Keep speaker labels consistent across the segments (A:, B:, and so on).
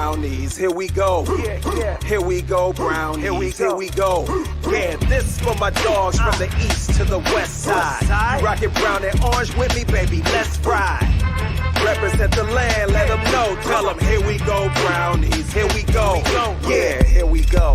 A: Brownies. Here we go. Here we go, Brownies. Here we go. Yeah, this for my dogs from the east to the west side. You rockin' brown and orange with me, baby, let's ride. Represent the land, let them know. Tell them, here we go, Brownies. Here we go. Yeah, here we go.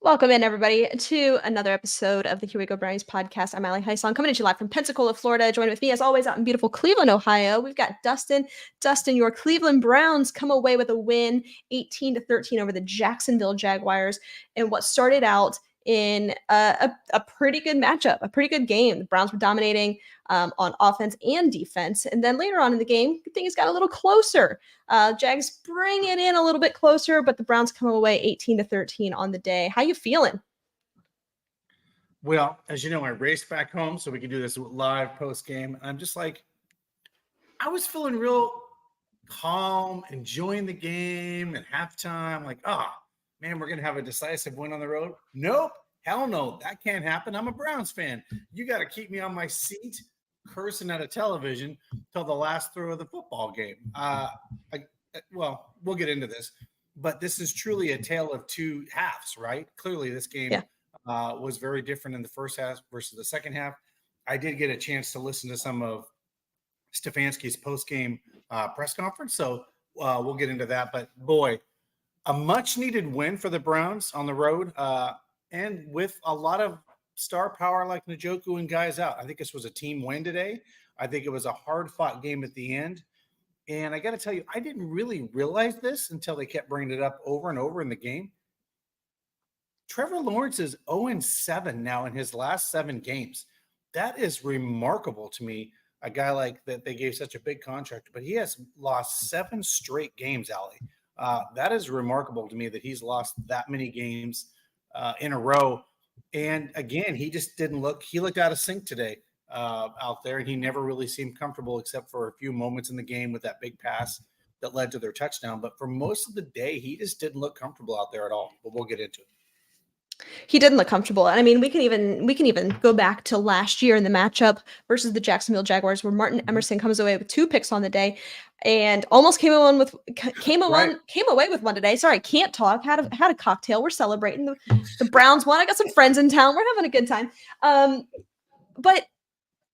B: Welcome in, everybody, to another episode of the Here We Go Brownies podcast. I'm Allie Heisong, coming at you live from Pensacola, Florida. Joined with me, as always, out in beautiful Cleveland, Ohio. We've got Dustin. Dustin, your Cleveland Browns come away with a win, 18-13 over the Jacksonville Jaguars, and what started out in a pretty good matchup, a pretty good game. The Browns were dominating on offense and defense. And then later on in the game, things got a little closer. Jags bring it in a little bit closer, but the Browns come away 18-13 on the day. How you feeling?
C: Well, as you know, I raced back home so we could do this live post-game. I'm just like, I was feeling real calm, enjoying the game at halftime. Like, man, we're going to have a decisive win on the road. Nope. Hell no. That can't happen. I'm a Browns fan. You got to keep me on my seat cursing at a television till the last throw of the football game. Well, we'll get into this, but this is truly a tale of two halves, right? Clearly, this game was very different in the first half versus the second half. I did get a chance to listen to some of Stefanski's post-game press conference, so we'll get into that. But, boy, a much-needed win for the Browns on the road, and with a lot of star power like Njoku and guys out. I think this was a team win today. I think it was a hard-fought game at the end. And I got to tell you, I didn't really realize this until they kept bringing it up over and over in the game. Trevor Lawrence is 0-7 now in his last 7 games. That is remarkable to me, a guy like that they gave such a big contract. But he has lost 7 straight games, Allie. That is remarkable to me that he's lost that many games in a row. And again, he just didn't look – he looked out of sync today out there, and he never really seemed comfortable except for a few moments in the game with that big pass that led to their touchdown. But for most of the day, he just didn't look comfortable out there at all. But we'll get into it.
B: He didn't look comfortable. And I mean, we can even go back to last year in the matchup versus the Jacksonville Jaguars, where Martin Emerson comes away with 2 picks on the day and almost came away with one today. Sorry, can't talk. Had a cocktail. We're celebrating. The Browns won. I got some friends in town. We're having a good time. But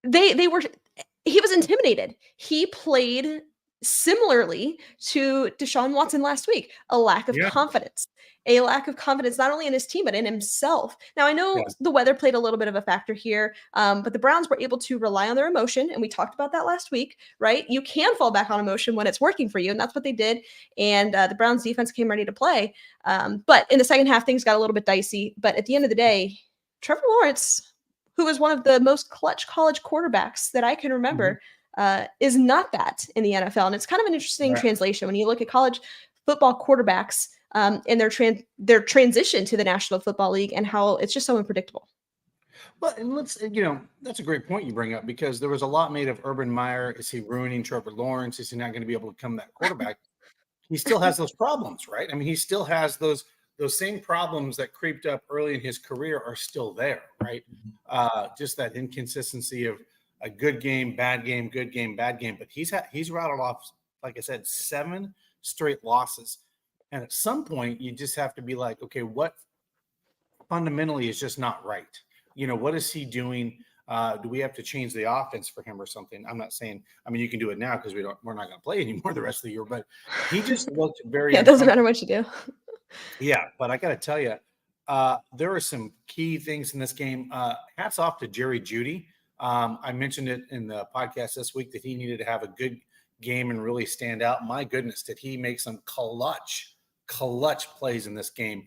B: he was intimidated. He played similarly to Deshaun Watson last week, a lack of confidence. A lack of confidence, not only in his team, but in himself. Now, I know the weather played a little bit of a factor here, but the Browns were able to rely on their emotion, and we talked about that last week, right? You can fall back on emotion when it's working for you, and that's what they did, and the Browns defense came ready to play. But in the second half, things got a little bit dicey, but at the end of the day, Trevor Lawrence, who is one of the most clutch college quarterbacks that I can remember, is not that in the NFL, and it's kind of an interesting translation when you look at college football quarterbacks and their transition to the National Football League and how it's just so unpredictable.
C: Well, and that's a great point you bring up, because there was a lot made of Urban Meyer. Is he ruining Trevor Lawrence? Is he not going to be able to become that quarterback? He still has those problems, right? I mean, he still has those same problems that creeped up early in his career are still there, right? Just that inconsistency of a good game, bad game, good game, bad game. But he's rattled off, like I said, 7 straight losses. And at some point, you just have to be like, okay, what fundamentally is just not right? What is he doing? Do we have to change the offense for him or something? I'm not saying, I mean, you can do it now because we're not going to play anymore the rest of the year, but he just looked very,
B: it doesn't matter what you do.
C: Yeah. But I got to tell you, there are some key things in this game. Hats off to Jerry Jeudy. I mentioned it in the podcast this week that he needed to have a good game and really stand out. My goodness, did he make some clutch plays in this game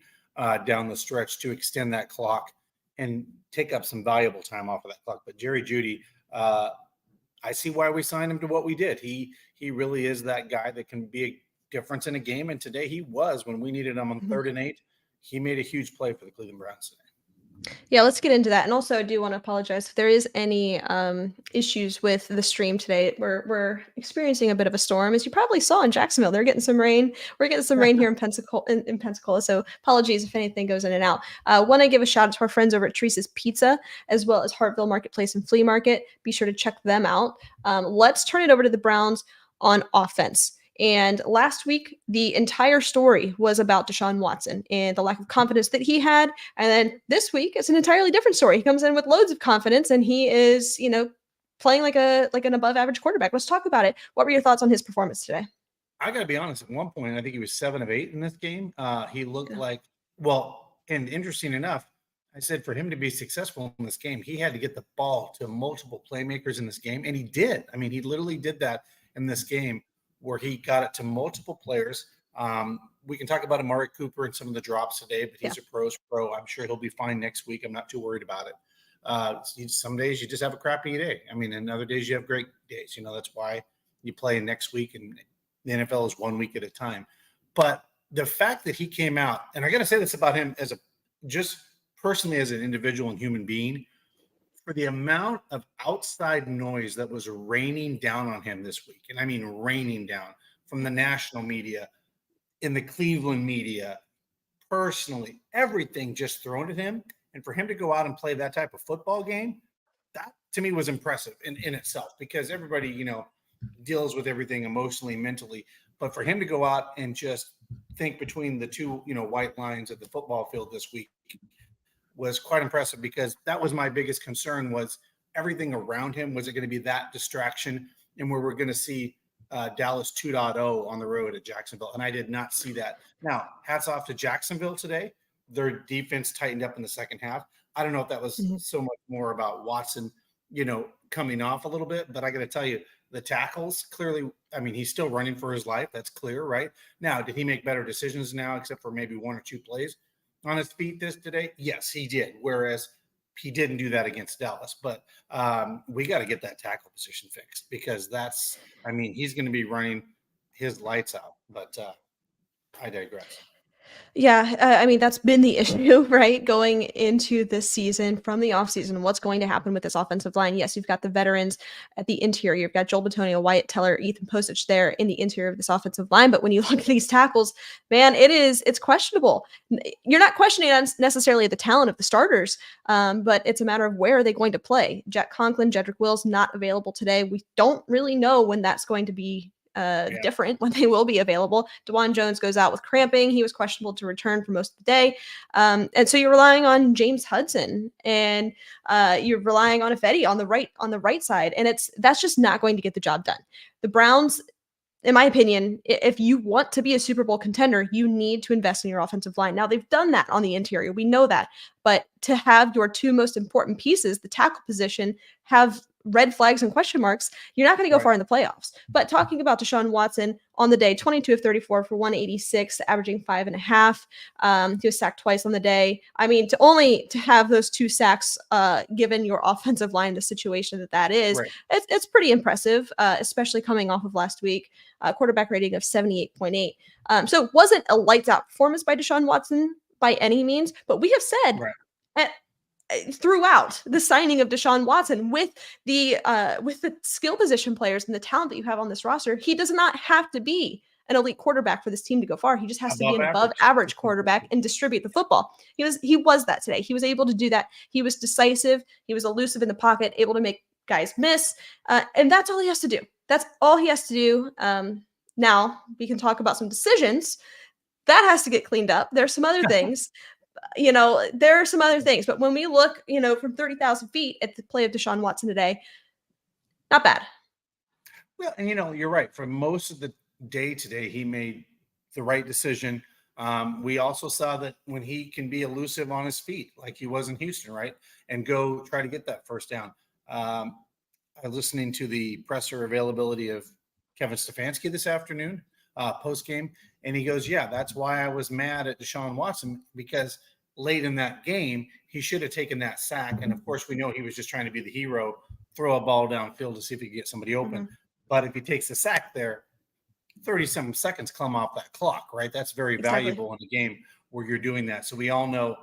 C: down the stretch to extend that clock and take up some valuable time off of that clock. But Jerry Jeudy, I see why we signed him to what we did. He really is that guy that can be a difference in a game. And today he was, when we needed him on 3rd and 8, he made a huge play for the Cleveland Browns today.
B: Yeah, let's get into that. And also, I do want to apologize if there is any issues with the stream today. We're experiencing a bit of a storm, as you probably saw in Jacksonville. They're getting some rain. We're getting some rain here in Pensacola. In Pensacola, so apologies if anything goes in and out. Want to give a shout out to our friends over at Teresa's Pizza, as well as Hartville Marketplace and Flea Market. Be sure to check them out. Let's turn it over to the Browns on offense. And last week, the entire story was about Deshaun Watson and the lack of confidence that he had. And then this week, it's an entirely different story. He comes in with loads of confidence, and he is, playing like an above average quarterback. Let's talk about it. What were your thoughts on his performance today?
C: I got to be honest. At one point, I think he was 7 of 8 in this game. He looked
B: Yeah.
C: like and interesting enough, I said for him to be successful in this game, he had to get the ball to multiple playmakers in this game, and he did. I mean, he literally did that in this game, where he got it to multiple players. We can talk about Amari Cooper and some of the drops today, but he's a pro. I'm sure he'll be fine next week. I'm not too worried about it. Some days you just have a crappy day. I mean, and other days you have great days. That's why you play next week, and the NFL is 1 week at a time. But the fact that he came out, and I got to say this about him just personally as an individual and human being, for the amount of outside noise that was raining down on him this week, and I mean raining down from the national media, in the Cleveland media, personally, everything just thrown at him, and for him to go out and play that type of football game, that to me was impressive in itself, because everybody, deals with everything emotionally, mentally, but for him to go out and just think between the two, white lines at the football field this week was quite impressive, because that was my biggest concern, was everything around him. Was it going to be that distraction, and where we're going to see Dallas 2.0 on the road at Jacksonville? And I did not see that. Now, hats off to Jacksonville today. Their defense tightened up in the second half. I don't know if that was so much more about Watson, coming off a little bit, but I got to tell you, the tackles, clearly, I mean, he's still running for his life. That's clear, right? Now, did he make better decisions now, except for maybe 1 or 2 plays on his feet today? Yes, he did. Whereas he didn't do that against Dallas. But we got to get that tackle position fixed, because he's going to be running his lights out. But I digress.
B: Yeah, that's been the issue, right? Going into this season, from the offseason, what's going to happen with this offensive line? Yes, you've got the veterans at the interior. You've got Joel Bitonio, Wyatt Teller, Ethan Posich there in the interior of this offensive line. But when you look at these tackles, man, it's questionable. You're not questioning necessarily the talent of the starters, but it's a matter of where are they going to play. Jack Conklin, Jedrick Wills not available today. We don't really know when that's going to be different, when they will be available. DeJuan Jones goes out with cramping. He was questionable to return for most of the day. And so you're relying on James Hudson, and you're relying on Ifedi on the right side. And that's just not going to get the job done. The Browns, in my opinion, if you want to be a Super Bowl contender, you need to invest in your offensive line. Now, they've done that on the interior. We know that. But to have your 2 most important pieces, the tackle position, have red flags and question marks, you're not going to go far in the playoffs. But talking about Deshaun Watson on the day, 22 of 34 for 186, averaging 5.5. He was sacked twice on the day. I mean, to have those 2 sacks, given your offensive line, the situation that is, it's pretty impressive, especially coming off of last week. Quarterback rating of 78.8. So it wasn't a lights out performance by Deshaun Watson by any means, but we have said throughout the signing of Deshaun Watson, with the skill position players and the talent that you have on this roster, he does not have to be an elite quarterback for this team to go far. He just has to be an above average quarterback and distribute the football. He was that today. He was able to do that. He was decisive. He was elusive in the pocket, able to make guys miss. And that's all he has to do. That's all he has to do. Now we can talk about some decisions that has to get cleaned up. There's some other things. There are some other things, but when we look, from 30,000 feet at the play of Deshaun Watson today, not bad.
C: Well, and you're right. For most of the day today, he made the right decision. We also saw that when he can be elusive on his feet, like he was in Houston, right, and go try to get that first down. I was listening to the presser availability of Kevin Stefanski this afternoon, post game, and he goes, "Yeah, that's why I was mad at Deshaun Watson, because late in that game, he should have taken that sack. And of course, we know he was just trying to be the hero, throw a ball downfield to see if he could get somebody open. But if he takes the sack there, 30-some seconds come off that clock, right? That's very valuable in a game where you're doing that. So we all know,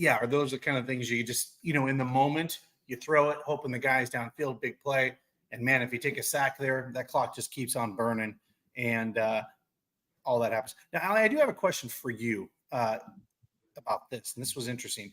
C: are those the kind of things you just, in the moment, you throw it, hoping the guy's downfield, big play. And, man, if you take a sack there, that clock just keeps on burning, and all that happens. Now, Allie, I do have a question for you about this, and this was interesting.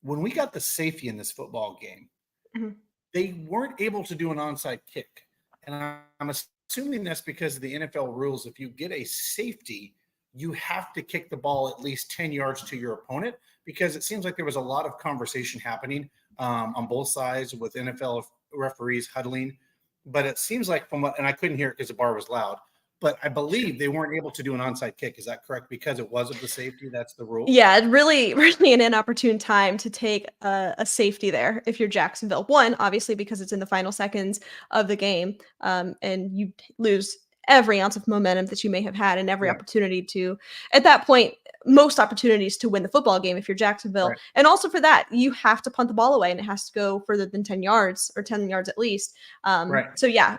C: When we got the safety in this football game, they weren't able to do an onside kick. And I'm assuming that's because of the NFL rules. If you get a safety, you have to kick the ball at least 10 yards to your opponent, because it seems like there was a lot of conversation happening on both sides with NFL referees huddling. But it seems like and I couldn't hear it because the bar was loud, but I believe they weren't able to do an onside kick. Is that correct? Because it was of the safety. That's the rule.
B: Yeah, really, really an inopportune time to take a safety there if you're Jacksonville. One, obviously, because it's in the final seconds of the game, and you lose every ounce of momentum that you may have had and every opportunity to, at that point, most opportunities to win the football game if you're Jacksonville.
C: Right.
B: And also for that, you have to punt the ball away and it has to go further than 10 yards or 10 yards at least. So yeah,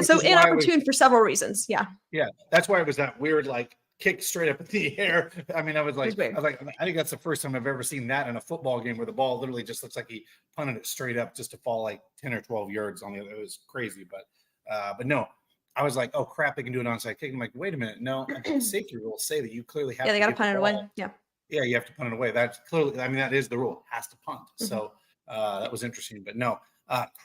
B: so inopportune for several reasons. Yeah.
C: Yeah. That's why it was that weird, like, kick straight up in the air. I mean, I think that's the first time I've ever seen that in a football game where the ball literally just looks like he punted it straight up just to fall like 10 or 12 yards on the other. It was crazy, but no. I was like, oh crap, they can do an onside kick. I'm like, wait a minute, no, safety rules say that you clearly have.
B: Yeah, they got to punt it away. Yeah,
C: you have to punt it away. That's clearly, I mean, that is the rule. It has to punt. So that was interesting, but no,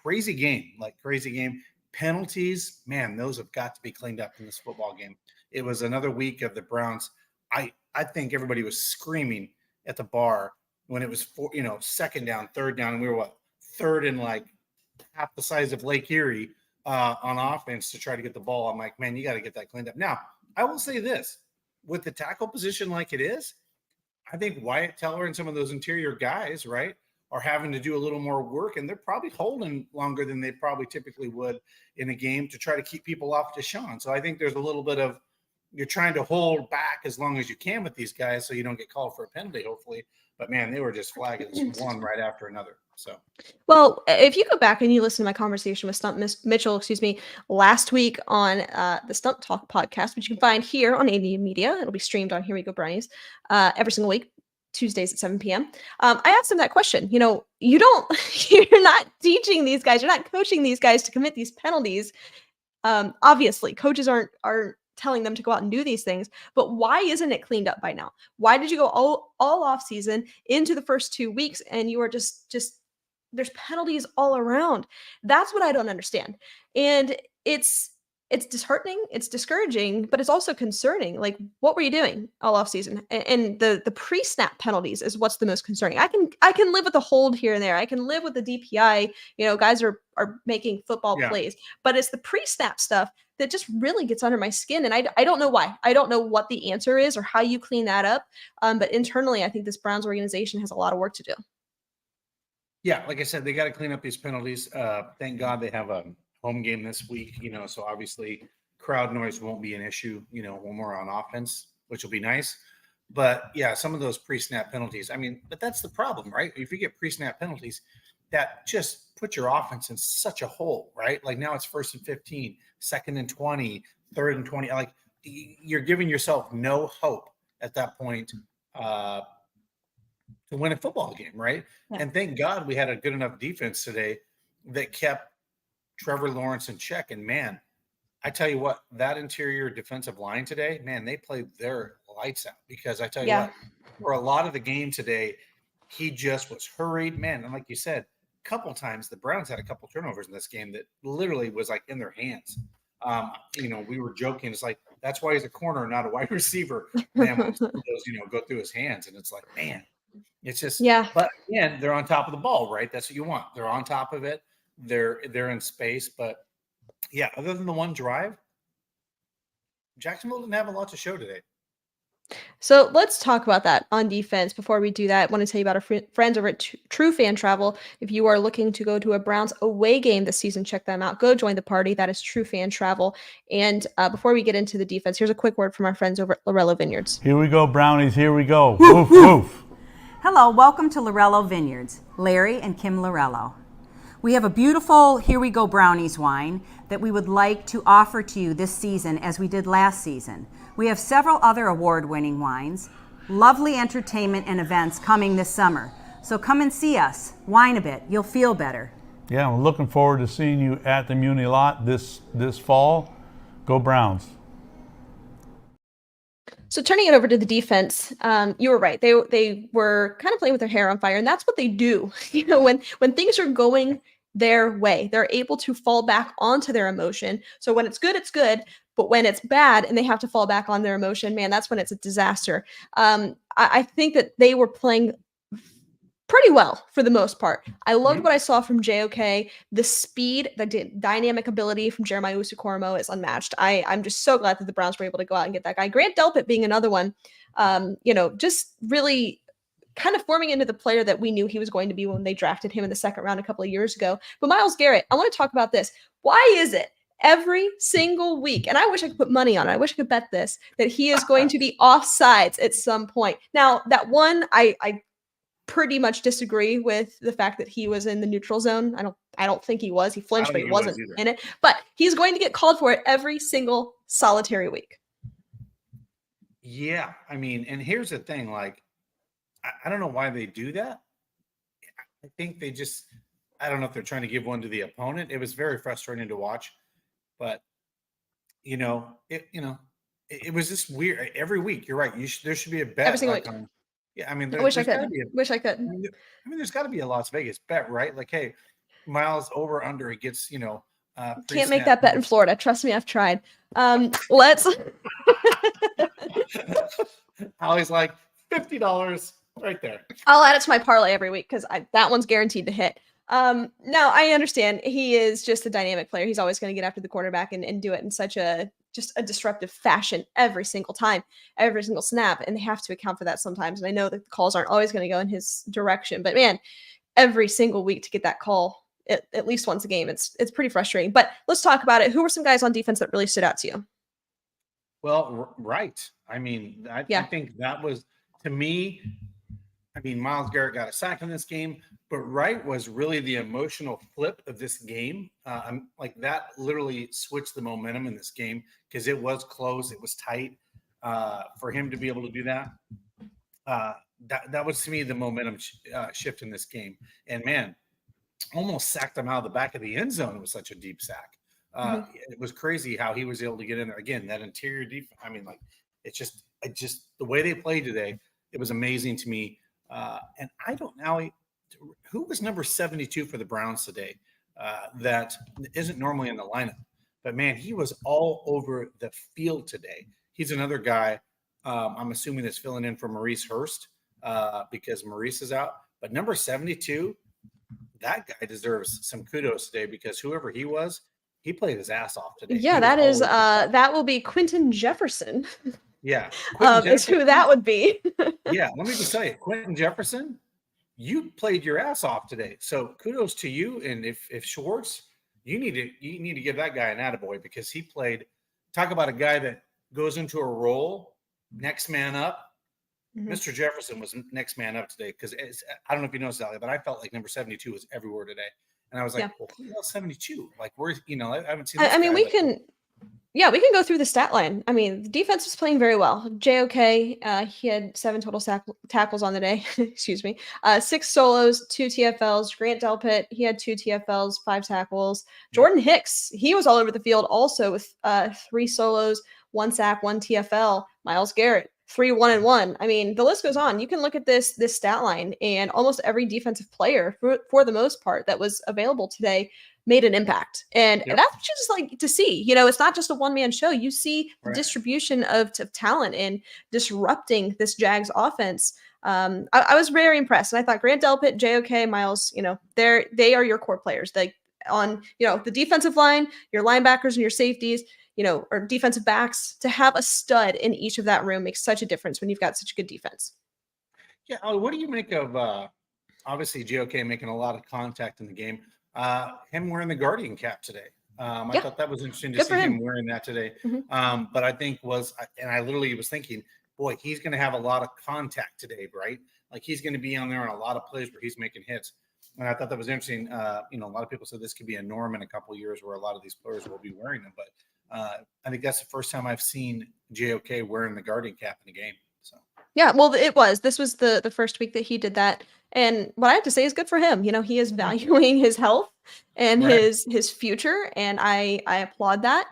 C: crazy game. Penalties, man, those have got to be cleaned up in this football game. It was another week of the Browns. I think everybody was screaming at the bar when it was second down, third down, and we were third and like half the size of Lake Erie. On offense to try to get the ball. I'm like, man, you got to get that cleaned up. Now, I will say this, with the tackle position like it is, I think Wyatt Teller and some of those interior guys, right, are having to do a little more work, and they're probably holding longer than they probably typically would in a game to try to keep people off Deshaun. So I think there's a little bit of, you're trying to hold back as long as you can with these guys so you don't get called for a penalty, hopefully. But, man, they were just flagging one right after another. So,
B: well, if you go back and you listen to my conversation with Stump Mitchell, last week on the Stump Talk podcast, which you can find here on AD Media. It'll be streamed on Here We Go Brownies every single week, Tuesdays at 7 p.m. I asked him that question. You're not teaching these guys, you're not coaching these guys to commit these penalties. Obviously, coaches aren't telling them to go out and do these things, but why isn't it cleaned up by now? Why did you go all off season into the first 2 weeks and you are just there's penalties all around? That's what I don't understand. And it's disheartening, it's discouraging, but it's also concerning. Like, what were you doing all off season? And the pre-snap penalties is what's the most concerning. I can live with a hold here and there. I can live with the DPI, guys are making football plays, but it's the pre-snap stuff that just really gets under my skin. And I don't know why. I don't know what the answer is or how you clean that up. But internally, I think this Browns organization has a lot of work to do.
C: Yeah, like I said, they got to clean up these penalties. Thank God they have a home game this week, so obviously crowd noise won't be an issue, when we're on offense, which will be nice. But yeah, some of those pre-snap penalties, but that's the problem, right? If you get pre-snap penalties, that just put your offense in such a hole, right? Like now it's 1st and 15, 2nd and 20, 3rd and 20. Like you're giving yourself no hope at that point to win a football game, right? Yeah. And thank God we had a good enough defense today that kept Trevor Lawrence in check. And man, I tell you what, that interior defensive line today, man, they played their lights out, because I tell you what, for a lot of the game today, he just was hurried, man. And like you said, a couple times the Browns had a couple turnovers in this game that literally was like in their hands. We were joking. It's like, that's why he's a corner, not a wide receiver. Man, when those, go through his hands, and it's like, man, it's just, but again, they're on top of the ball, right? That's what you want. They're on top of it. They're in space, but yeah, other than the one drive, Jacksonville didn't have a lot to show today.
B: So let's talk about that on defense. Before we do that, I want to tell you about our friends over at True Fan Travel. If you are looking to go to a Browns away game this season, check them out. Go join the party. That is True Fan Travel. And before we get into the defense, here's a quick word from our friends over at Lorello Vineyards.
D: Here we go, Brownies. Here we go. Woof, woof.
E: Hello, welcome to Lorello Vineyards. Larry and Kim Lorello. We have a beautiful Here We Go Brownies wine that we would like to offer to you this season as we did last season. We have several other award-winning wines, Lovely entertainment and events coming this summer. So come and see us. Whine a bit. You'll feel better.
D: Yeah, we're looking forward to seeing you at the Muni lot this fall. Go Browns.
B: So turning it over to the defense, you were right. They were kind of playing with their hair on fire, and that's what they do. When things are going their way, they're able to fall back onto their emotion. So when it's good, it's good. But when it's bad and they have to fall back on their emotion, man, that's when it's a disaster. I think that they were playing pretty well for the most part. I loved what I saw from JOK. The speed, the dynamic ability from Jeremiah Usu-Koromo is unmatched. I'm just so glad that the Browns were able to go out and get that guy. Grant Delpit being another one, just really kind of forming into the player that we knew he was going to be when they drafted him in the second round a couple of years ago. But Myles Garrett, I want to talk about this. Why is it every single week, and I wish I could put money on it, I wish I could bet this, that he is going to be offsides at some point? Now, that one, I pretty much disagree with the fact that he was in the neutral zone. I don't think he was. He flinched, but he wasn't in it. But he's going to get called for it every single solitary week.
C: Yeah, I mean, and here's the thing, like, I don't know why they do that. I think they just, I don't know if they're trying to give one to the opponent. It was very frustrating to watch, but it was just weird. Every week, you're right. There should be a bet.
B: Every single week.
C: Yeah, I mean,
B: I wish I could. Wish I could.
C: I mean, there's got to be a Las Vegas bet, right? Like, hey, Myles over under, it gets,
B: can't make that bet in Florida. Trust me, I've tried. Let's.
C: Allie's like $50 right there.
B: I'll add it to my parlay every week because that one's guaranteed to hit. Now I understand he is just a dynamic player. He's always going to get after the quarterback and do it in such a disruptive fashion every single time, every single snap. And they have to account for that sometimes. And I know that the calls aren't always going to go in his direction, but man, every single week to get that call at least once a game, it's pretty frustrating. But let's talk about it. Who were some guys on defense that really stood out to you?
C: Well, right. I mean, I think that was, to me, I mean, Myles Garrett got a sack in this game, but Wright was really the emotional flip of this game. Like that literally switched the momentum in this game because it was close, it was tight. For him to be able to do that, that was to me the momentum shift in this game. And man, almost sacked him out of the back of the end zone. It was such a deep sack. It was crazy how he was able to get in there again. That interior defense. I mean, like it's just the way they played today. It was amazing to me. And I don't know who was number 72 for the Browns today. That isn't normally in the lineup, but man, he was all over the field today. He's another guy. I'm assuming that's filling in for Maurice Hurst because Maurice is out. But number 72, that guy deserves some kudos today because whoever he was, he played his ass off today.
B: Yeah, that is that will be Quentin Jefferson.
C: Yeah,
B: is who that would be.
C: Yeah, let me just tell you, Quentin Jefferson, you played your ass off today. So kudos to you. And if Schwartz, you need to give that guy an attaboy because he played. Talk about a guy that goes into a role, next man up. Mr. Jefferson was next man up today because I don't know if you noticed that, but I felt like number 72 was everywhere today. And I was like, well, who else 72? Like, where's, I haven't seen this
B: I mean,
C: guy,
B: we can go through the stat line. I mean, the defense was playing very well. JOK, he had 7 total tackles on the day. Excuse me. 6 solos, 2 TFLs. Grant Delpit, he had 2 TFLs, 5 tackles. Jordan Hicks, he was all over the field also with 3 solos, 1 sack, 1 TFL. Myles Garrett, 3 1-1. I mean, the list goes on. You can look at this stat line, and almost every defensive player, for the most part, that was available today made an impact. And that's what you just like to see. It's not just a one-man show. You see the distribution of talent and disrupting this Jags offense. I was very impressed. And I thought Grant Delpit, JOK, Myles, they are your core players. Like on, the defensive line, your linebackers and your safeties, or defensive backs, to have a stud in each of that room makes such a difference when you've got such a good defense.
C: Yeah. What do you make of, obviously JOK making a lot of contact in the game? Him wearing the Guardian cap today. I thought that was interesting to see him wearing that today. But I think I literally was thinking, boy, he's going to have a lot of contact today, right? Like he's going to be on there on a lot of plays where he's making hits. And I thought that was interesting. A lot of people said this could be a norm in a couple of years where a lot of these players will be wearing them. But I think that's the first time I've seen JOK wearing the Guardian cap in a game. So
B: Yeah, well, it was. This was the first week that he did that, and what I have to say is good for him. He is valuing his health and
C: Right.
B: his future, and I applaud that.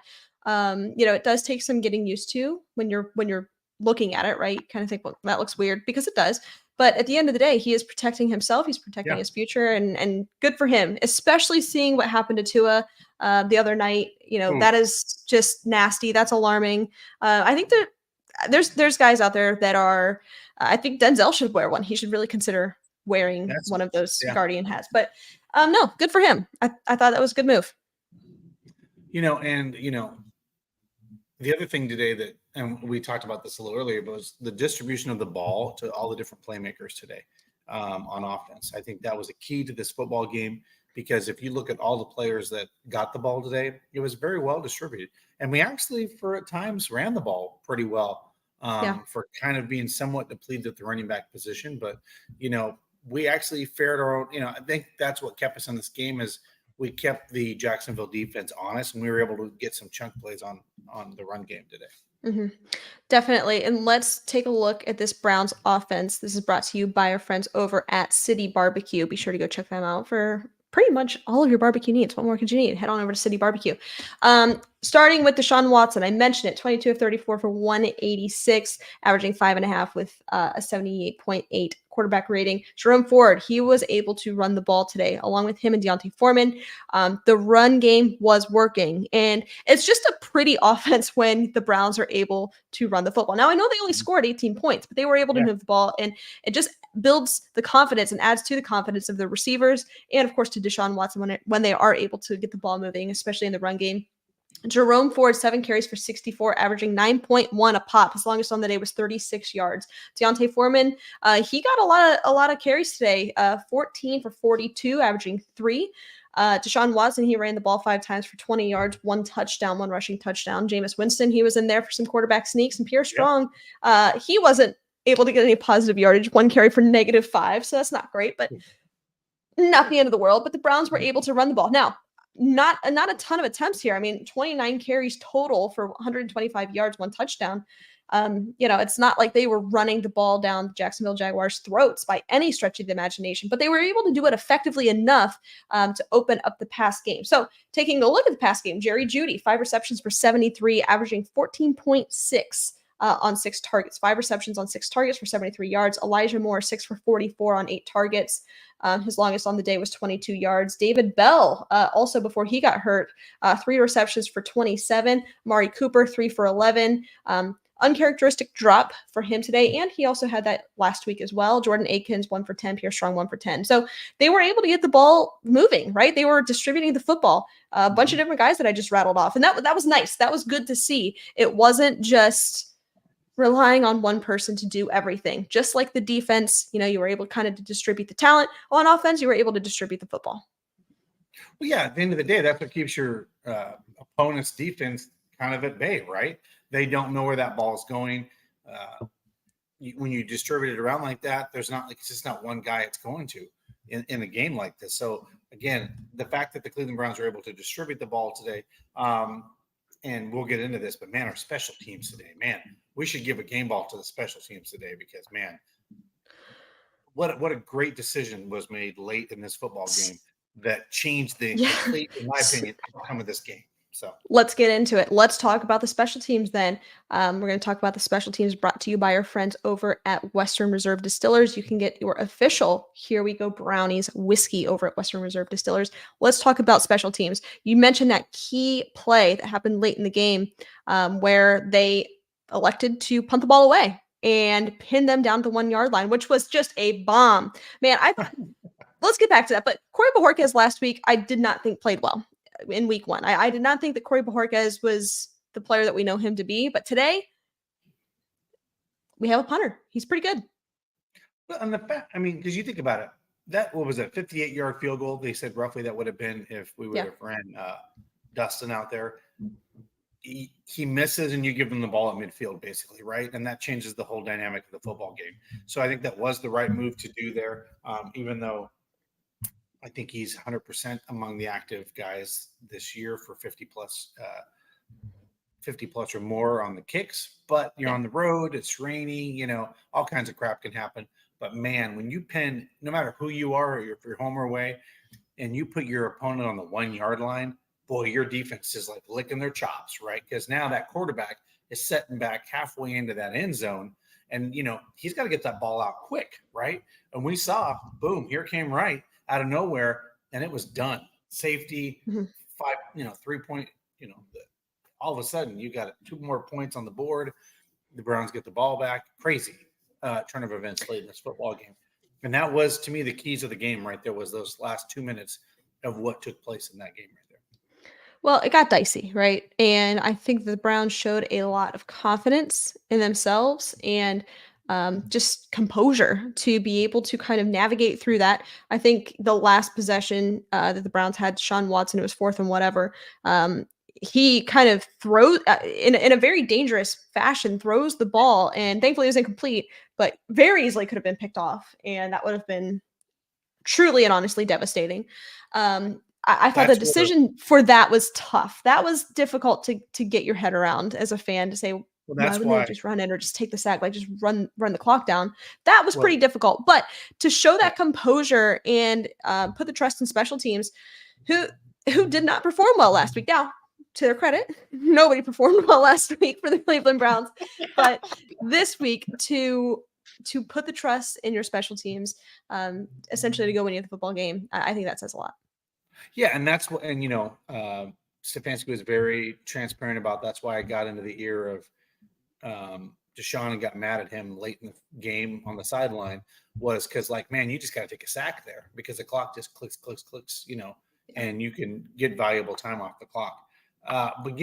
B: It does take some getting used to when you're looking at it, right? You kind of think, well, that looks weird because it does. But at the end of the day, he is protecting himself. He's protecting
C: Yeah.
B: his future, and good for him. Especially seeing what happened to Tua the other night. That is just nasty. That's alarming. I think that there's guys out there that are I think Denzel should wear one. He should really consider wearing
C: That's
B: one of those
C: yeah.
B: Guardian hats. But no, good for him. I thought that was a good move.
C: The other thing today that, and we talked about this a little earlier, but was the distribution of the ball to all the different playmakers today on offense. I think that was a key to this football game, because if you look at all the players that got the ball today, it was very well distributed. And we actually, for at times, ran the ball pretty well for kind of being somewhat depleted at the running back position. But, we actually fared our own, I think that's what kept us in this game is we kept the Jacksonville defense honest, and we were able to get some chunk plays on the run game today.
B: Mm-hmm. Definitely. And let's take a look at this Browns offense. This is brought to you by our friends over at City Barbecue. Be sure to go check them out for pretty much all of your barbecue needs. What more could you need? Head on over to City Barbecue. Starting with Deshaun Watson, I mentioned it, 22 of 34 for 186, averaging 5.5 with a 78.8 quarterback rating. Jerome Ford, he was able to run the ball today, along with him and Deontay Foreman. The run game was working, and it's just a pretty offense when the Browns are able to run the football. Now, I know they only scored 18 points, but they were able to move the ball, and it just builds the confidence and adds to the confidence of the receivers, and of course to Deshaun Watson when they are able to get the ball moving, especially in the run game. Jerome Ford, 7 carries for 64, averaging 9.1 a pop. His longest on the day was 36 yards. Deontay Foreman, he got a lot of carries today, 14 for 42, averaging 3. Deshaun Watson, he ran the ball 5 times for 20 yards, 1 touchdown, 1 rushing touchdown. Jameis Winston, he was in there for some quarterback sneaks. And Pierre Strong, he wasn't able to get any positive yardage, 1 carry for -5, so that's not great, but not the end of the world. But the Browns were able to run the ball. Now, not a ton of attempts here. I mean, 29 carries total for 125 yards, 1 touchdown. It's not like they were running the ball down the Jacksonville Jaguars' throats by any stretch of the imagination, but they were able to do it effectively enough to open up the pass game. So taking a look at the pass game, Jerry Jeudy, 5 receptions for 73, averaging 14.6 on 6 targets, 5 receptions on 6 targets for 73 yards. Elijah Moore, 6 for 44 on 8 targets. His longest on the day was 22 yards. David Bell, also before he got hurt, 3 receptions for 27. Amari Cooper, 3 for 11. Uncharacteristic drop for him today, and he also had that last week as well. Jordan Akins, 1 for 10. Pierre Strong, 1 for 10. So they were able to get the ball moving, right? They were distributing the football. A bunch of different guys that I just rattled off, and that was nice. That was good to see. It wasn't just relying on one person to do everything. Just like the defense, you were able kind of to distribute the talent. On offense, you were able to distribute the football.
C: Well, yeah, at the end of the day, that's what keeps your opponent's defense kind of at bay, right? They don't know where that ball is going. When you distribute it around like that, it's just not one guy it's going to in a game like this. So again, the fact that the Cleveland Browns were able to distribute the ball today, and we'll get into this, but man, our special teams today, man, we should give a game ball to the special teams today, because man, what a great decision was made late in this football game that changed the complete, in my opinion, outcome of this game. So
B: let's get into it. Let's talk about the special teams then. We're going to talk about the special teams brought to you by our friends over at Western Reserve Distillers. You can get your official Here We Go Brownies whiskey over at Western Reserve Distillers. Let's talk about special teams. You mentioned that key play that happened late in the game where they elected to punt the ball away and pin them down to the 1-yard line, which was just a bomb. Man, let's get back to that. But Corey Bojorquez last week, I did not think played well in week 1. I did not think that Corey Bojorquez was the player that we know him to be. But today, we have a punter. He's pretty good.
C: And the fact, because you think about it, what was it, 58-yard field goal? They said roughly that would have been if we would have ran Dustin out there. He misses, and you give him the ball at midfield, basically, right? And that changes the whole dynamic of the football game. So I think that was the right move to do there, even though I think he's 100% among the active guys this year for 50-plus 50 plus or more on the kicks, but you're on the road, it's rainy, all kinds of crap can happen. But man, when you pin, no matter who you are, or if you're home or away, and you put your opponent on the 1 yard line, boy, your defense is like licking their chops, right? Because now that quarterback is setting back halfway into that end zone, and he's got to get that ball out quick, right? And we saw, boom, here came Wright out of nowhere, and it was done. Safety, 3-point, all of a sudden you got 2 more points on the board. The Browns get the ball back. Crazy turn of events late in this football game. And that was, to me, the keys of the game right there, was those last 2 minutes of what took place in that game right there.
B: Well, it got dicey, right? And I think the Browns showed a lot of confidence in themselves and just composure to be able to kind of navigate through that. I think the last possession that the Browns had, Deshaun Watson, it was 4th and whatever. He kind of throws in a very dangerous fashion, throws the ball, and thankfully it was incomplete, but very easily could have been picked off, and that would have been truly and honestly devastating. I thought the decision for that was tough. That was difficult to get your head around as a fan, to say, why wouldn't they just run it or just take the sack, like just run the clock down? That was pretty difficult. But to show that composure and put the trust in special teams, who did not perform well last week. Now, to their credit, nobody performed well last week for the Cleveland Browns. But this week, to put the trust in your special teams, essentially to go win the football game, I think that says a lot.
C: Yeah, and that's what, and Stefanski was very transparent about. That's why I got into the ear of Deshaun and got mad at him late in the game on the sideline, was because, like, man, you just got to take a sack there because the clock just clicks, and you can get valuable time off the clock. But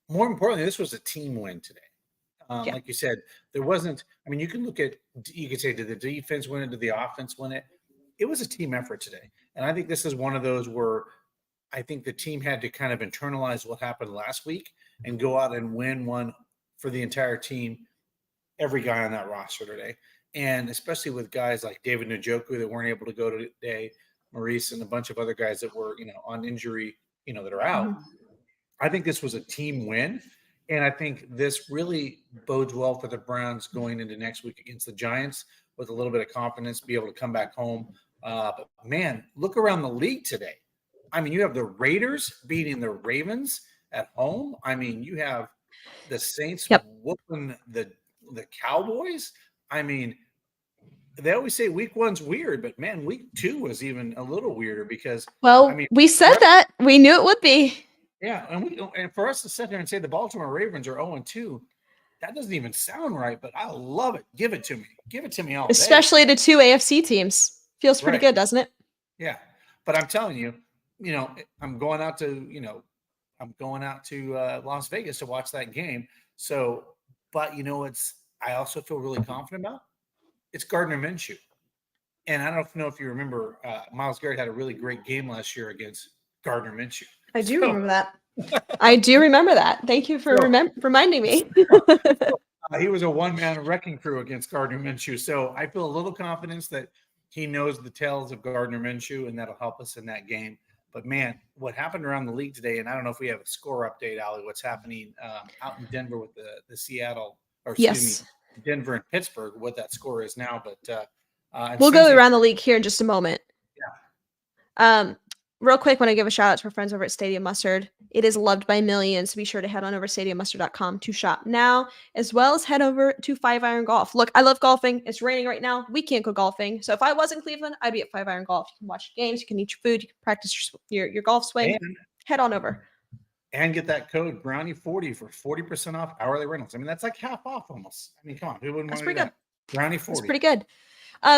C: more importantly, this was a team win today. Like you said, there wasn't. I mean, you could say, did the defense win it? Did the offense win it? It was a team effort today. And I think this is one of those where I think the team had to kind of internalize what happened last week and go out and win one for the entire team, every guy on that roster today. And especially with guys like David Njoku that weren't able to go today, Maurice, and a bunch of other guys that were, on injury, that are out. Mm-hmm. I think this was a team win. And I think this really bodes well for the Browns going into next week against the Giants with a little bit of confidence, be able to come back home. But man, look around the league today. I mean, you have the Raiders beating the Ravens at home. I mean, you have the Saints whooping the Cowboys. I mean, they always say week 1's weird, but man, week 2 was even a little weirder because
B: we said that. We knew it would be.
C: Yeah, and for us to sit there and say the Baltimore Ravens are 0-2, that doesn't even sound right, but I love it. Give it to me. Give it to me all day.
B: Especially to 2 AFC teams. Feels pretty good, doesn't it?
C: Yeah. But I'm telling you, I'm going out to Las Vegas to watch that game. So, but I also feel really confident about? It's Gardner Minshew. And I don't know if you remember, Myles Garrett had a really great game last year against Gardner Minshew.
B: I do remember that. I do remember that. Thank you for reminding me.
C: He was a one-man wrecking crew against Gardner Minshew. So I feel a little confidence that he knows the tales of Gardner Minshew, and that'll help us in that game. But, man, what happened around the league today, and I don't know if we have a score update, Allie, what's happening out in Denver with the Seattle, or excuse me, Denver and Pittsburgh, what that score is now. But
B: we'll go around the league here in just a moment.
C: Yeah.
B: Real quick, want to give a shout out to our friends over at Stadium Mustard. It is loved by millions, so be sure to head on over to stadiummustard.com to shop now, as well as head over to 5 Iron Golf. Look, I love golfing. It's raining right now. We can't go golfing. So if I was in Cleveland, I'd be at 5 Iron Golf. You can watch games, you can eat your food, you can practice your golf swing. And head on over.
C: And get that code Brownie40 for 40% off hourly rentals. I mean, that's like half off almost. I mean, come on, who wouldn't want to do that? Brownie40. That's
B: pretty good.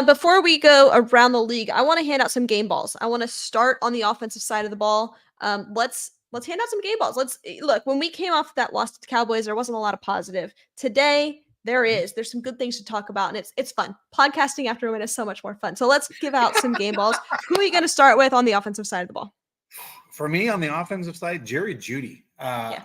B: Before we go around the league, I want to hand out some game balls. I want to start on the offensive side of the ball. Let's hand out some game balls. Let's look. When we came off that loss to the Cowboys, there wasn't a lot of positive. Today, there's some good things to talk about, and it's fun. Podcasting after a win is so much more fun. So let's give out some game balls. Who are you going to start with on the offensive side of the ball?
C: For me, on the offensive side, Jerry Jeudy. I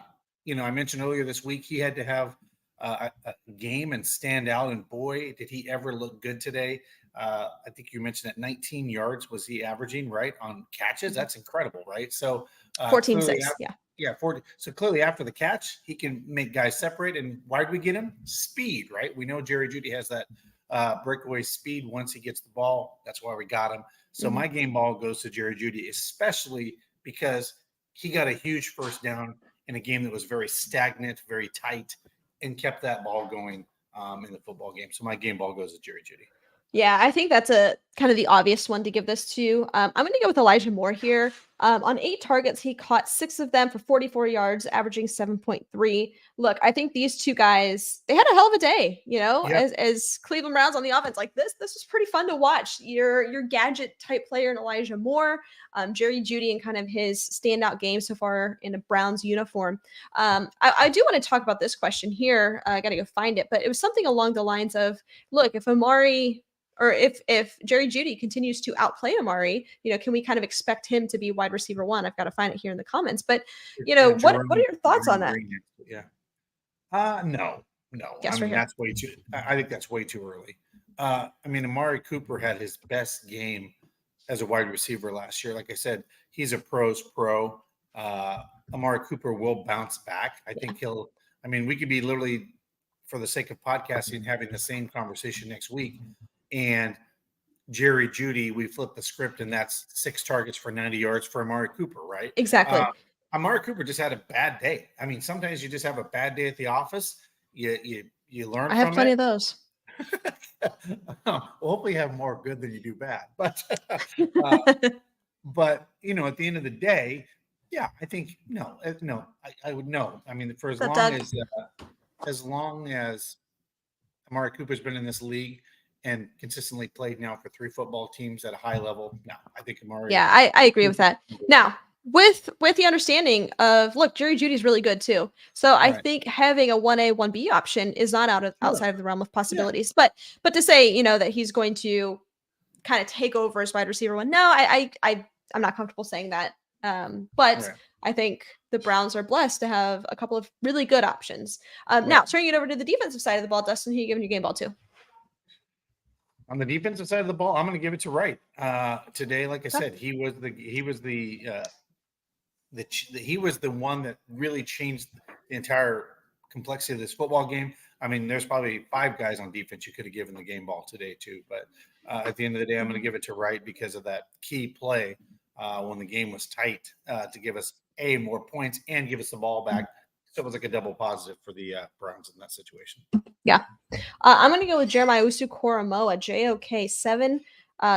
C: mentioned earlier this week he had to have a game and stand out, and boy, did he ever look good today. I think you mentioned at 19 yards was he averaging, right, on catches. That's incredible, right? So
B: 14-6,
C: Yeah, 40. So clearly after the catch, he can make guys separate. And why did we get him? Speed, right? We know Jerry Jeudy has that breakaway speed once he gets the ball. That's why we got him. So my game ball goes to Jerry Jeudy, especially because he got a huge first down in a game that was very stagnant, very tight, and kept that ball going in the football game. So my game ball goes to Jerry Jeudy.
B: Yeah, I think that's a kind of the obvious one to give this to. I'm going to go with Elijah Moore here. On 8 targets, he caught 6 of them for 44 yards, averaging 7.3. Look, I think these two guys, they had a hell of a day, as Cleveland Browns on the offense. Like this was pretty fun to watch. Your gadget type player in Elijah Moore, Jerry Jeudy, and kind of his standout game so far in a Browns uniform. I do want to talk about this question here. I got to go find it, but it was something along the lines of, look, if Amari or if Jerry Jeudy continues to outplay Amari, can we kind of expect him to be wide receiver 1? I've got to find it here in the comments. But what are your thoughts on that?
C: Yeah. No.
B: Yes,
C: that's way too. I think that's way too early. Amari Cooper had his best game as a wide receiver last year. Like I said, he's a pro's pro. Amari Cooper will bounce back. I think he'll. We could be literally, for the sake of podcasting, having the same conversation next week. And Jerry Jeudy, we flip the script, and that's 6 targets for 90 yards for Amari Cooper, right?
B: Exactly.
C: Amari Cooper just had a bad day. Sometimes you just have a bad day at the office. You learn from it.
B: I have plenty of those.
C: Well, hopefully you have more good than you do bad. But, but at the end of the day, I think, I would know. For as long as Amari Cooper's been in this league and consistently played now for 3 football teams at a high level. No, I think Amari.
B: Yeah, I agree with that. Now, with the understanding of, look, Jerry Judy's really good too. So I think having a 1A, 1B option is not outside of the realm of possibilities. Yeah. But to say, that he's going to kind of take over as wide receiver 1, no, I'm not comfortable saying that. But I think the Browns are blessed to have a couple of really good options. Now, turning it over to the defensive side of the ball, Dustin, who are you giving your game ball to?
C: On the defensive side of the ball, I'm going to give it to Wright. Today, like I said, he was the one that really changed the entire complexity of this football game. There's probably 5 guys on defense you could have given the game ball today too. But at the end of the day, I'm going to give it to Wright because of that key play when the game was tight to give us more points and give us the ball back. So it was like a double positive for the Browns in that situation. Yeah.
B: I'm going to go with Jeremiah Usu-Koromoa, JOK, 7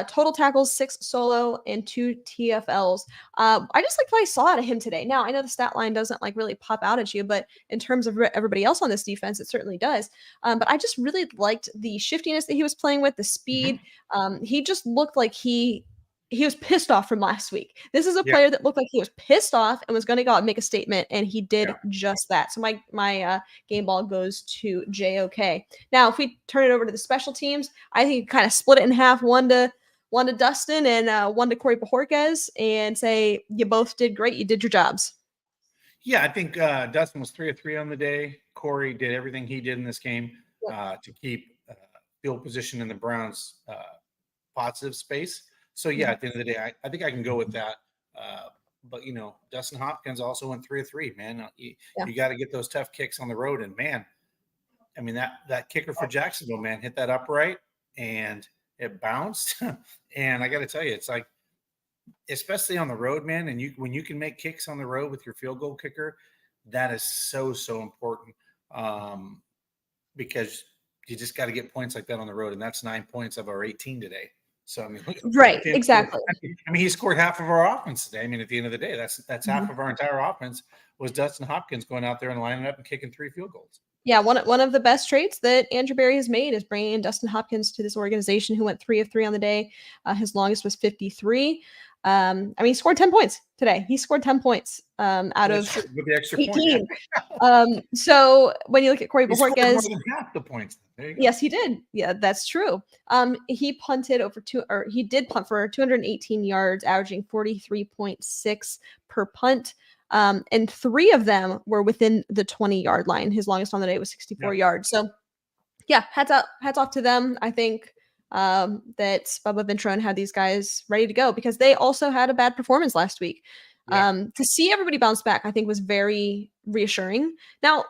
B: total tackles, 6 solo, and 2 TFLs. I just liked what I saw out of him today. Now, I know the stat line doesn't really pop out at you, but in terms of everybody else on this defense, it certainly does. But I just really liked the shiftiness that he was playing with, the speed. He just looked like he was pissed off from last week. This is a player that looked like he was pissed off and was going to go out and make a statement, and he did just that. So my game ball goes to JOK. Now, if we turn it over to the special teams, I think you kind of split it in half, one to Dustin and one to Corey Bajorquez, and say you both did great. You did your jobs.
C: Yeah, I think Dustin was 3 of 3 on the day. Corey did everything he did in this game to keep field position in the Browns' positive space. So, at the end of the day, I think I can go with that. But, Dustin Hopkins also went 3 of 3, man. You got to get those tough kicks on the road. And, man, that kicker for Jacksonville, man, hit that upright and it bounced. And I got to tell you, it's like, especially on the road, man, and when you can make kicks on the road with your field goal kicker, that is so, so important because you just got to get points like that on the road. And that's 9 points of our 18 today. So,
B: exactly.
C: He scored half of our offense today. At the end of the day, that's half of our entire offense was Dustin Hopkins going out there and lining up and kicking 3 field goals. Yeah,
B: one of the best traits that Andrew Berry has made is bringing in Dustin Hopkins to this organization, who went 3 of 3 on the day. His longest was 53. He scored 10 points today. He scored 10 points out of
C: with the extra
B: 18. Point. So when you look at Corey Bajorquez,
C: more than half the points. There you go.
B: Yes, he did. Yeah, that's true. He did punt for 218 yards, averaging 43.6 per punt. And 3 of them were within the 20-yard line. His longest on the day was 64 yards. So, hats off to them. I think that Bubba Ventrone had these guys ready to go because they also had a bad performance last week. To see everybody bounce back, I think was very reassuring. Now,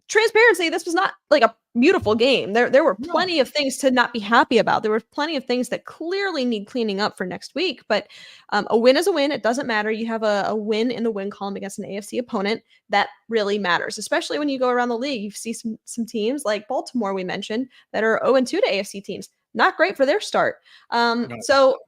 B: transparency, this was not like a beautiful game. There were plenty of things to not be happy about. There were plenty of things that clearly need cleaning up for next week, but a win is a win. It doesn't matter. You have a win in the win column against an AFC opponent. That really matters, especially when you go around the league. You see some teams like Baltimore, we mentioned, that are 0-2 to AFC teams. Not great for their start. So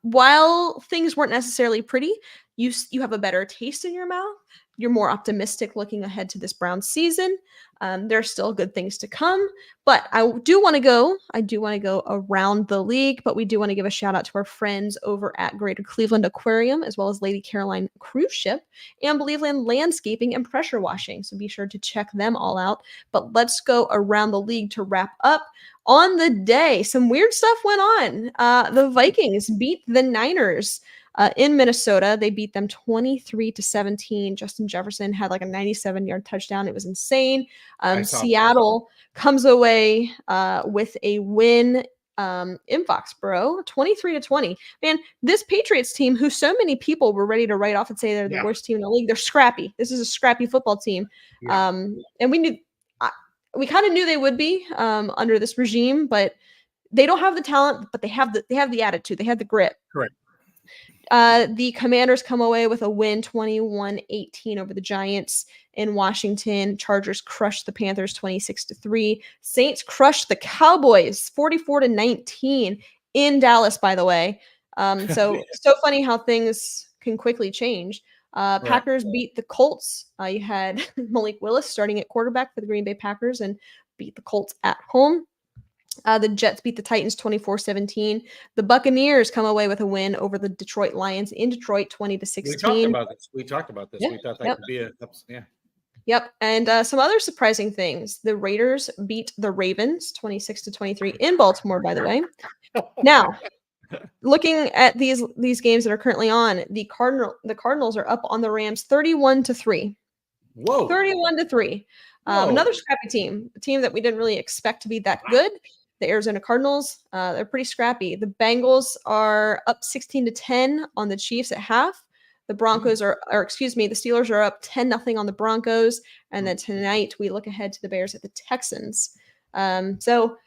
B: while things weren't necessarily pretty, you have a better taste in your mouth. You're more optimistic looking ahead to this Browns season. There are still good things to come, but I do want to go around the league, but we do want to give a shout out to our friends over at Greater Cleveland Aquarium, as well as Lady Caroline Cruise Ship and Believeland Landscaping and Pressure Washing. So be sure to check them all out. But let's go around the league to wrap up. On the day, some weird stuff went on. The Vikings beat the Niners in Minnesota. They beat them 23-17. Justin Jefferson had like a 97-yard touchdown. It was insane. Seattle comes away with a win in Foxborough, 23-20. Man, this Patriots team, who so many people were ready to write off and say they're the worst team in the league, they're scrappy. This is a scrappy football team. And we kind of knew they would be under this regime, but they don't have the talent, but they have the attitude. They have the grit.
C: Correct.
B: The Commanders come away with a win, 21-18 over the Giants in Washington. Chargers crushed the Panthers 26-3. Saints crushed the Cowboys 44-19 in Dallas, by the way. So funny how things can quickly change. Packers beat the Colts. You had Malik Willis starting at quarterback for the Green Bay Packers and beat the Colts at home. The Jets beat the Titans 24-17. The Buccaneers come away with a win over the Detroit Lions in Detroit 20-16.
C: We talked about this. We thought that could be a
B: Yep. And some other surprising things. The Raiders beat the Ravens 26-23 in Baltimore, by the way. Now, looking at these games that are currently on, the Cardinals are up on the Rams 31-3.
C: Whoa.
B: 31-3. Another scrappy team, a team that we didn't really expect to be that good. The Arizona Cardinals, they're pretty scrappy. The Bengals are up 16-10 on the Chiefs at half. The the Steelers are up 10-0 on the Broncos. And then tonight we look ahead to the Bears at the Texans. So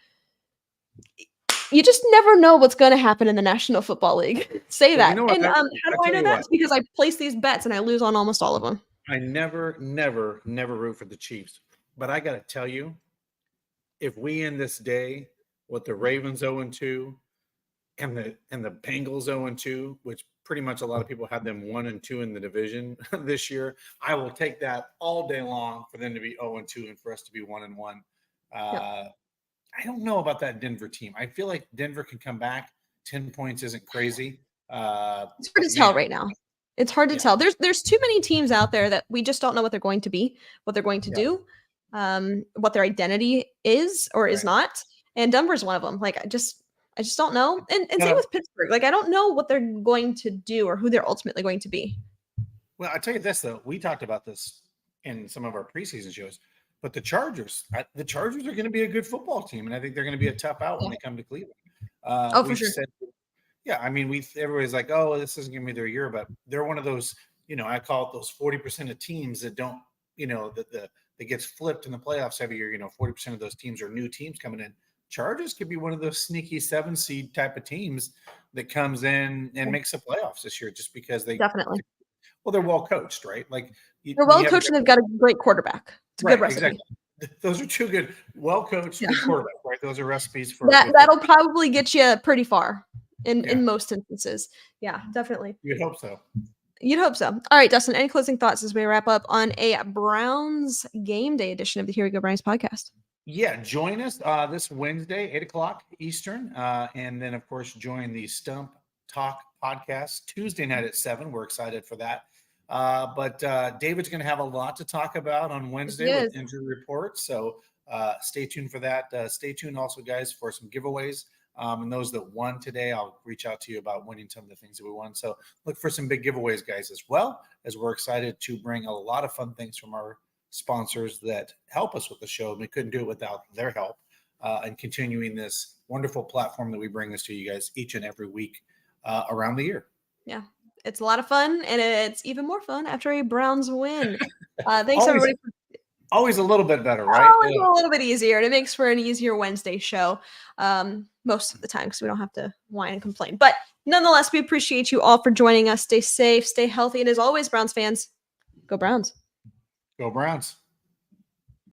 B: you just never know what's going to happen in the National Football League. Say that. How do I know that? It's because I place these bets and I lose on almost all of them.
C: I never root for the Chiefs. But I got to tell you, if we end this day with the Ravens 0-2 and the Bengals 0-2, which pretty much a lot of people had them 1-2 in the division this year, I will take that all day long for them to be 0-2 and for us to be 1-1. I don't know about that Denver team. I feel like Denver can come back. 10 points isn't crazy.
B: It's hard to tell right now. It's hard to tell. There's too many teams out there that we just don't know what they're going to be, what they're going to do, what their identity is or is not. And Denver's one of them. Like I just don't know. And same with Pittsburgh. Like I don't know what they're going to do or who they're ultimately going to be.
C: Well, I'll tell you this though. We talked about this in some of our preseason shows. But the Chargers are going to be a good football team, and I think they're going to be a tough out when they come to Cleveland.
B: For sure.
C: I mean, everybody's like, oh, this isn't going to be their year, but they're one of those, I call it those 40% of teams that don't, that gets flipped in the playoffs every year. 40% of those teams are new teams coming in. Chargers could be one of those sneaky 7 seed type of teams that comes in and makes the playoffs this year, just because they're well coached, right? Like
B: they're well coached and they've got a great quarterback. It's a good recipe.
C: Exactly. Those are two good, well coached quarterbacks, right? Those are recipes for
B: that'll probably get you pretty far in most instances. Yeah, definitely.
C: You'd hope so.
B: All right, Dustin, any closing thoughts as we wrap up on a Browns game day edition of the Here We Go Browns podcast?
C: Yeah, join us this Wednesday, 8:00 Eastern. And then, of course, join the Stump Talk podcast Tuesday night at 7. We're excited for that. But David's going to have a lot to talk about on Wednesday with injury reports. So stay tuned for that. Stay tuned also, guys, for some giveaways. And those that won today, I'll reach out to you about winning some of the things that we won. So look for some big giveaways, guys, as well, as we're excited to bring a lot of fun things from our sponsors that help us with the show. And we couldn't do it without their help and continuing this wonderful platform that we bring this to you guys each and every week around the year.
B: Yeah. It's a lot of fun, and it's even more fun after a Browns win. Thanks everybody.
C: Always a little bit better, right?
B: Always a little bit easier, and it makes for an easier Wednesday show most of the time because we don't have to whine and complain. But nonetheless, we appreciate you all for joining us. Stay safe, stay healthy, and as always, Browns fans, go Browns.
C: Go Browns.